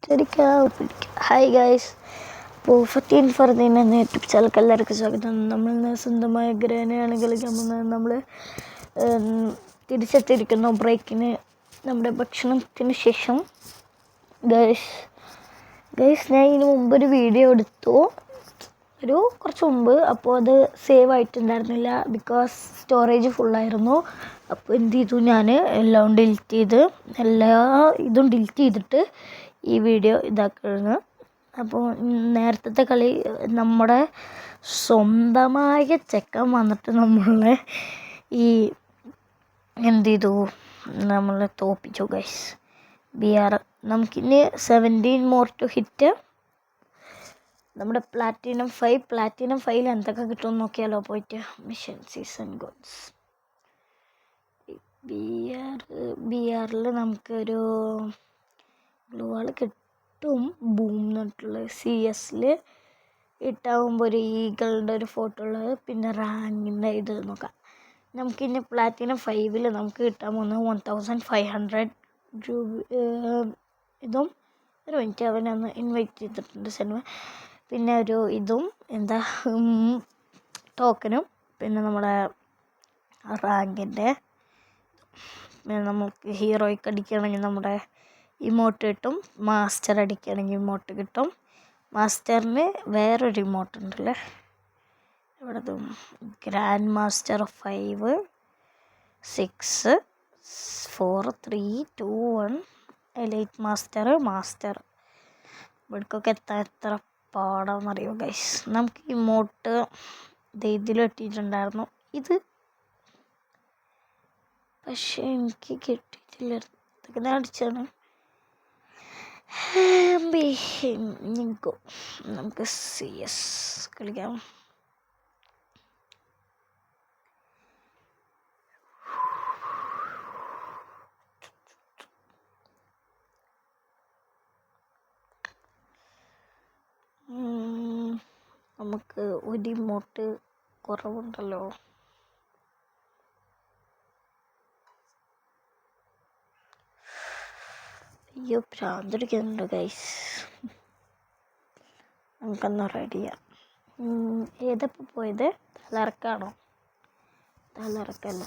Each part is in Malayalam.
ഹായ് ഗൈസ്, അപ്പോൾ ഫത്തീൻ ഫർദീൻ എന്ന യൂട്യൂബ് ചാനലിലേക്ക് എല്ലാവർക്കും സ്വാഗതം. നമ്മൾ സ്വന്തമായ ഗ്രഹനെയാണ് കളിക്കാൻ പോകുന്നത്. നമ്മൾ തിരിച്ചെത്തിയിരിക്കുന്നു ബ്രേക്കിന്, നമ്മുടെ ഭക്ഷണത്തിന് ശേഷം. ഗൈസ് ഞാൻ ഇതിന് മുമ്പൊരു വീഡിയോ എടുത്തു, കുറച്ച് മുമ്പ്. അപ്പോൾ അത് സേവ് ആയിട്ടുണ്ടായിരുന്നില്ല, ബിക്കോസ് സ്റ്റോറേജ് ഫുള്ളായിരുന്നു. അപ്പോൾ എന്ത് ചെയ്തു, ഞാൻ എല്ലാം ഡിലീറ്റ് ചെയ്തിട്ട് ഈ വീഡിയോ ഇതാക്കുന്നത്. അപ്പോൾ നേരത്തെ കളി നമ്മുടെ സ്വന്തമായ ചെക്കൻ വന്നിട്ട് നമ്മളെ എന്ത് ചെയ്തു, നമ്മളെ തോപ്പിച്ചു ഗൈസ്. നമുക്കിനി 17 മോർ ടു ഹിറ്റ്. നമ്മുടെ പ്ലാറ്റിനം 5 എന്തൊക്കെ കിട്ടുമെന്ന് നോക്കിയാലോ പോയിട്ട്. മിഷൻ സീസൺ ഗോൾസ് BR നമുക്കൊരു ഗ്ലൂ വാൾ കിട്ടും. ബൂം എന്നിട്ടുള്ള CS ഇട്ടാകുമ്പോൾ ഒരു ഈഗിളുടെ ഒരു ഫോട്ടോ ഉള്ളത്. പിന്നെ റാങ്കിൻ്റെ ഇത് നോക്കാം. നമുക്കിനി പ്ലാറ്റിനം 5 നമുക്ക് കിട്ടാൻ പോകുന്നത് 1500 രൂപ. ഇതും ഒരു മിനിറ്റ്, അവനൊന്ന് ഇൻവൈറ്റ് ചെയ്തിട്ടുണ്ട് സിനിമ. പിന്നെ ഒരു ഇതും എന്താ ടോക്കനും, പിന്നെ നമ്മുടെ റാങ്കിൻ്റെ. പിന്നെ നമുക്ക് ഹീറോയ്ക്ക് അടിക്കുകയാണെങ്കിൽ നമ്മുടെ ഇമോട്ട് കിട്ടും. മാസ്റ്റർ അടിക്കുകയാണെങ്കിൽ ഇമോട്ട് കിട്ടും. മാസ്റ്ററിന് വേറൊരു ഇമോട്ട് ഉണ്ടല്ലേ, ഇവിടെ ഗ്രാൻഡ് മാസ്റ്റർ 5 6 4 3 2 1 എലൈറ്റ് മാസ്റ്റർ. ഇവിടേക്കൊക്കെ എത്താൻ എത്ര പാടാണെന്നറിയോ ഗൈസ്. നമുക്ക് ഇമോട്ട് ഇതിൽ ഇട്ടിട്ടുണ്ടായിരുന്നു, ഇത് പക്ഷെ എനിക്ക് കിട്ടിയിട്ടില്ല. ഇതൊക്കെ ഞാൻ അടിച്ചാണ്. നമുക്ക് CS കളിക്കാം. നമുക്ക് ഒരു ഇമോട്ട് കുറവുണ്ടല്ലോ. അയ്യോ, ഭ്രാന്തിരിക്കുന്നുണ്ട് ഗൈസ്. നമുക്കൊന്ന് റെഡി ചെയ്യാം. ഏതപ്പോൾ പോയത്? തലറക്കാണോ? തലറക്കല്ല,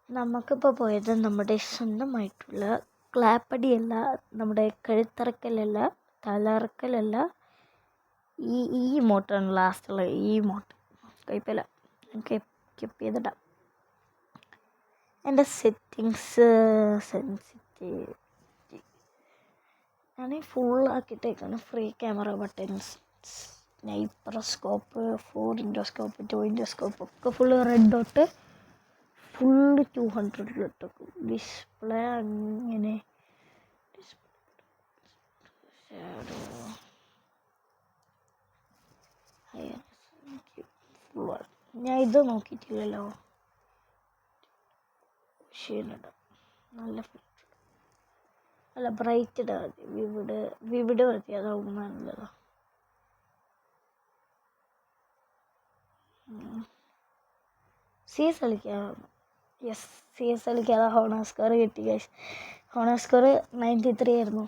നമുക്കിപ്പോൾ പോയത് നമ്മുടെ സ്വന്തമായിട്ടുള്ള ക്ലാപ്പടിയല്ല, നമ്മുടെ കഴുത്തിറക്കലല്ല, തലറക്കലല്ല. ഈ ഇമോട്ടാണ് ലാസ്റ്റുള്ള ഈ ഇമോട്ട്. കുഴപ്പമില്ല, നമുക്ക് കീപ്പ് ചെയ്തിടാം. എൻ്റെ സെറ്റിങ്സ് സെൻസിറ്റിവിറ്റി ഞാൻ ഫുള്ളാക്കിയിട്ടേക്കാണ്. Free camera buttons, sniper scope, 4 scope, 2 scope ഒക്കെ ഫുള്ള് റെഡ് ഡോട്ട്, ഫുള്ള് 200 ഇട്ടേക്കും. ഡിസ്പ്ലേ അങ്ങനെ ഞാൻ ഇത് നോക്കിയിട്ടില്ലല്ലോ. ഷീനിടാം, നല്ല ഫിൽറ്റർ അല്ല, ബ്രൈറ്റ് ഇടാം. വിവിഡ് മതി, അതാവും നല്ലതാ. CS കളിക്കാം. CS കളിക്കാതെ ഹോണർ സ്കോർ കിട്ടി ഗൈസ്. ഹോണർ സ്കോർ 93 ആയിരുന്നു.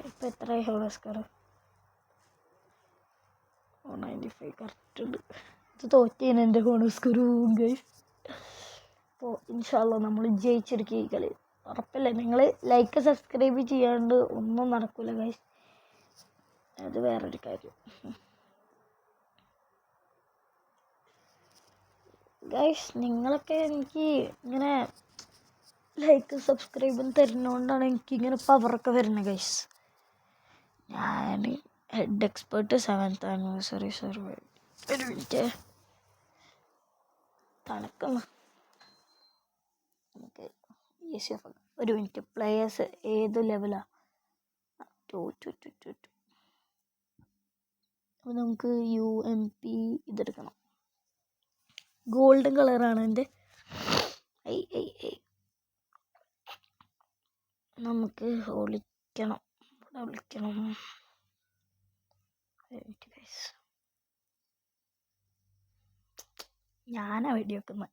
ഇപ്പം എത്രയായി ഹോണർ സ്കോർ? 95 കറക്റ്റ് ഉണ്ട്. ഇത് തോറ്റേന് എൻ്റെ ഹോണർ സ്കോർ ഗൈസ്. അപ്പോൾ ഇൻഷാ അല്ലാഹ് നമ്മൾ ജയിച്ചെടുക്കുക ഈ കളി, ഉറപ്പല്ലേ. നിങ്ങൾ ലൈക്ക് സബ്സ്ക്രൈബ് ചെയ്യാണ്ട് ഒന്നും നടക്കില്ല ഗൈസ്, അത് വേറൊരു കാര്യം. ഗൈസ് നിങ്ങളൊക്കെ എനിക്ക് ഇങ്ങനെ ലൈക്ക് സബ്സ്ക്രൈബും തരുന്നതുകൊണ്ടാണ് എനിക്കിങ്ങനെ പവറൊക്കെ വരുന്നത് ഗൈസ്. ഞാൻ head expert 7th anniversary survive. ഒരു മിനിറ്റ്, തണുക്കുന്നു. നമുക്ക് ഒരു മിനിറ്റ്. പ്ലേയേഴ്സ് ഏത് ലെവലാണ്? 2. അപ്പോൾ നമുക്ക് UMP ഇതെടുക്കണം. ഗോൾഡൻ കളറാണ് എൻ്റെ. നമുക്ക് വിളിക്കണം. ഞാനാ വെടി വെക്കുന്നത്.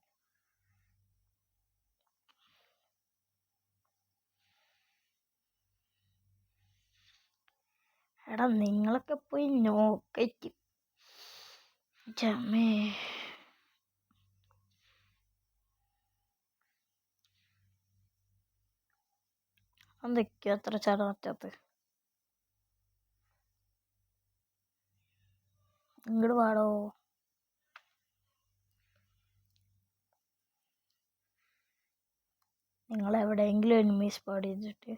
എടാ നിങ്ങളൊക്കെ പോയി നോക്കറ്റ്. ചമ്മേ എന്തൊക്കെയോ അത്ര ചാടാൻ പറ്റാത്ത. ഇങ്ങോട്ട് പാടോ. നിങ്ങൾ എവിടെയെങ്കിലും എനിമീസ് സ്പോട്ട് ചെയ്തിട്ട്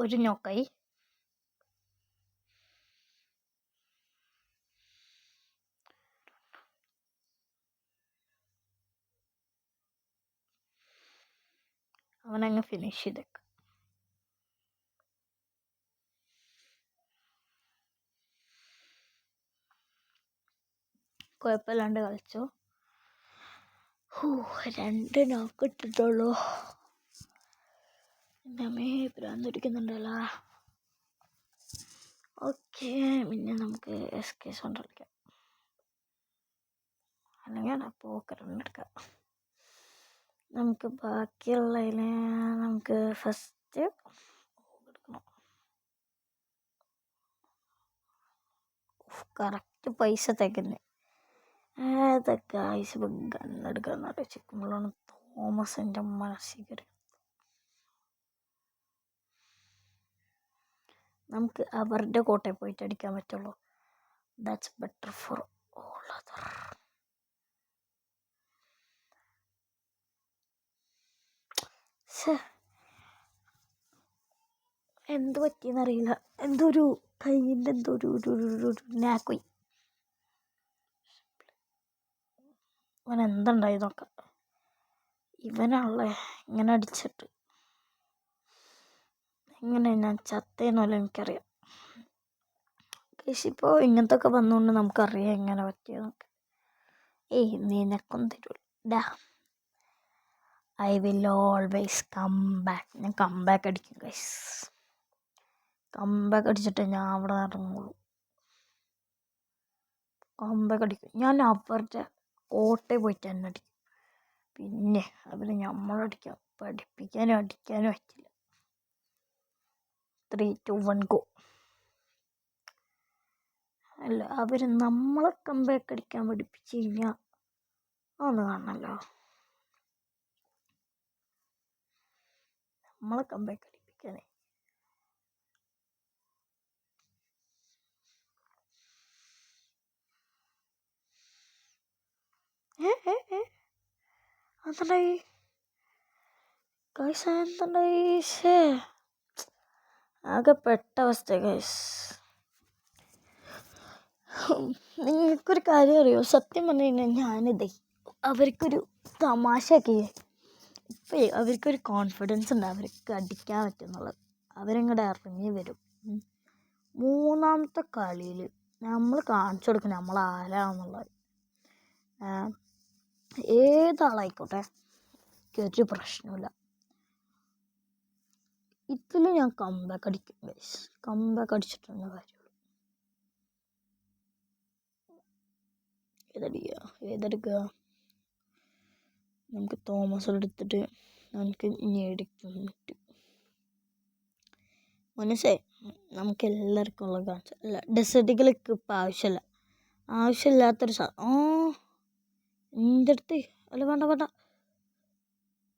ഒരു നോക്കായി. അവനങ്ങ് ഫിനിഷ് ചെയ്തേക്കാം. കുഴപ്പമില്ലാണ്ട് കളിച്ചോ. 2 നോക്ക് ഇട്ടിട്ടുള്ളൂ. എൻ്റെ അമ്മേ ഭ്രാന്തിടിക്കുന്നുണ്ടല്ലോ. ഓക്കെ, പിന്നെ നമുക്ക് SK സോണ്ട് കളിക്കാം. അല്ലെങ്കിൽ പോക്കറെടുക്കാം. നമുക്ക് ബാക്കിയുള്ളതിന് നമുക്ക് ഫസ്റ്റ് എടുക്കണം. കറക്റ്റ് പൈസ തേക്കുന്നത് ഏതൊക്കെ ഐസ് ഗണ്ണെടുക്കാന്ന് ആലോചിക്കുമ്പോഴാണ് തോമസിൻ്റെ മനസ്സിൽ കയറി. നമുക്ക് അവരുടെ കോട്ടയിൽ പോയിട്ട് അടിക്കാൻ പറ്റുള്ളൂ. That's better for all other. എന്ത് പറ്റിയെന്നറിയില്ല. എന്തോ ഒരു കയ്യിൻ്റെ എന്തോ ഒരു നാക്കോയി. ഇവൻ എന്തുണ്ടായി നോക്കാം. ഇവനാണല്ലേ ഇങ്ങനെ അടിച്ചിട്ട്. എങ്ങനെ ഞാൻ ചത്തേന്നല്ല എനിക്കറിയാം. ഇപ്പോൾ ഇങ്ങനത്തെ ഒക്കെ വന്നുകൊണ്ട് നമുക്കറിയാം എങ്ങനെ പറ്റിയതൊക്കെ. നിനക്കൊന്നും തരൂല. I will always come back. ഞാൻ കം ബാക്ക് അടിക്കും ഗൈസ്. കം ബാക്ക് അടിച്ചിട്ട് ഞാൻ അവിടെ ഇറങ്ങുള്ളൂ. കം ബാക്ക് അടിക്കും ഞാൻ. അവരുടെ കോട്ടയിൽ പോയിട്ട് തന്നെ അടിക്കും. പിന്നെ അവര് നമ്മളടിക്കാം. പഠിപ്പിക്കാനും അടിക്കാനും പറ്റില്ല. 3, 2, 1 ഗോ. അല്ല, അവർ നമ്മളെ കമ്പാക്ക് അടിക്കാൻ പഠിപ്പിച്ച് കഴിഞ്ഞാൽ ഒന്ന് കാണണമല്ലോ. നമ്മളെ കമ്പാക്ക് അടിപ്പിക്കാനേ. അതുണ്ടായി ഗൈസ്. എന്തുണ്ടായി? ആകെ പെട്ട അവസ്ഥ ഗൈസ്. നിങ്ങൾക്കൊരു കാര്യം അറിയോ? സത്യം പറഞ്ഞു കഴിഞ്ഞാൽ ഞാനിതേ അവർക്കൊരു തമാശയൊക്കെ ഇപ്പം അവർക്കൊരു കോൺഫിഡൻസ് ഉണ്ട് അവർക്ക് അടിക്കാൻ പറ്റുന്നുള്ളത്. അവരിങ്ങോട്ട് ഇറങ്ങി വരും. 3ാമത്തെ കളിയിൽ നമ്മൾ കാണിച്ചു കൊടുക്കും നമ്മൾ ആരാന്നുള്ളത്. ഏതാളായിക്കോട്ടെ, ഒരു പ്രശ്നമില്ല. ഇതിൽ ഞാൻ കമ്പാക്ക് അടിക്കും ഗൈസ്. കമ്പാക്ക് അടിച്ചിട്ടുള്ള കാര്യമുള്ളൂ. ഏതെടുക്കുക? നമുക്ക് തോമസ് എടുത്തിട്ട് നമുക്ക് ഞെടിക്കും പറ്റും. മനസ്സേ, നമുക്ക് എല്ലാവർക്കും ഉള്ള കാണിച്ച അല്ല. ഡെസേർട്ടുകൾക്ക് ഇപ്പം ആവശ്യമില്ലാത്തൊരു എൻ്റെ അടുത്ത് അല്ല. വേണ്ട,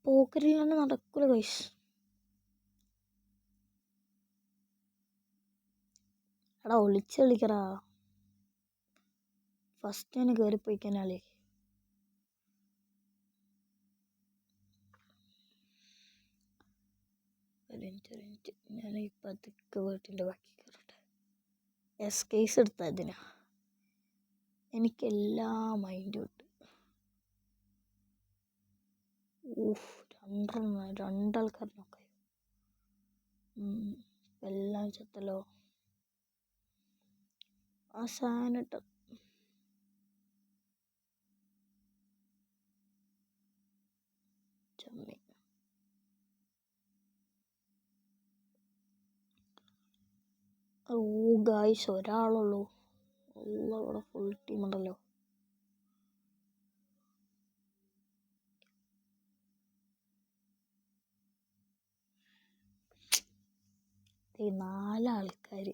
പോക്കരില്ലാണ്ട് നടക്കൂല ഗൈസ്. എടാ ഒളിച്ച് കളിക്കടാ. ഫസ്റ്റ് തന്നെ കയറിപ്പോയിക്കാനാലേ. ഞാൻ ഈ പതുക്കെ വീട്ടിൻ്റെ ബാക്കി കയറട്ടെ. SK എടുത്താൽ ഇതിനാ എനിക്കെല്ലാ മൈൻഡും ഉണ്ട്. രണ്ടാൾക്കാർ നോക്കായോ? എല്ലാം ചത്തല്ലോ. ആ സാധനം ചമ്മി. ഗായ്സ്, ഒരാളുള്ളൂ. ഇവിടെ ഫുൾ ടീം ഉണ്ടല്ലോ. ഈ 4 ആൾക്കാർ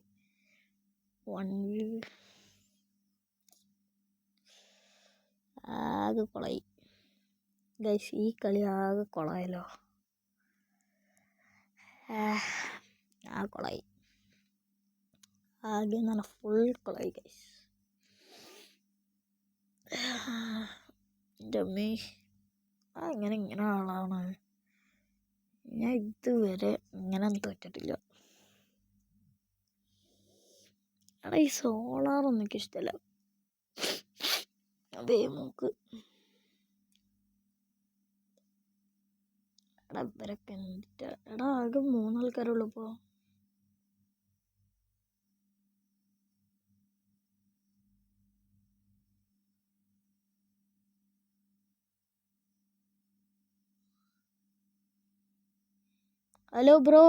1v ആകെ കൊളായി ഗൈസ്. ഈ കളി ആകെ കൊളായല്ലോ. ആ കൊളായി ആകെ നല്ല ഫുൾ കൊളായി ഗൈസ്. എൻ്റെ അമ്മേ, ഇങ്ങനെ ആളാണ്. ഞാൻ ഇതുവരെ ഇങ്ങനെ തോറ്റിട്ടില്ല. എടാ ഈ സോളാറൊന്നും എനിക്ക് ഇഷ്ടമല്ല. അതേ മൂക്ക്. എടാ ഇവരൊക്കെ എന്നിട്ട് എടാ ആകെ 3 ആൾക്കാരുള്ളൂ ഇപ്പോൾ. Hello bro.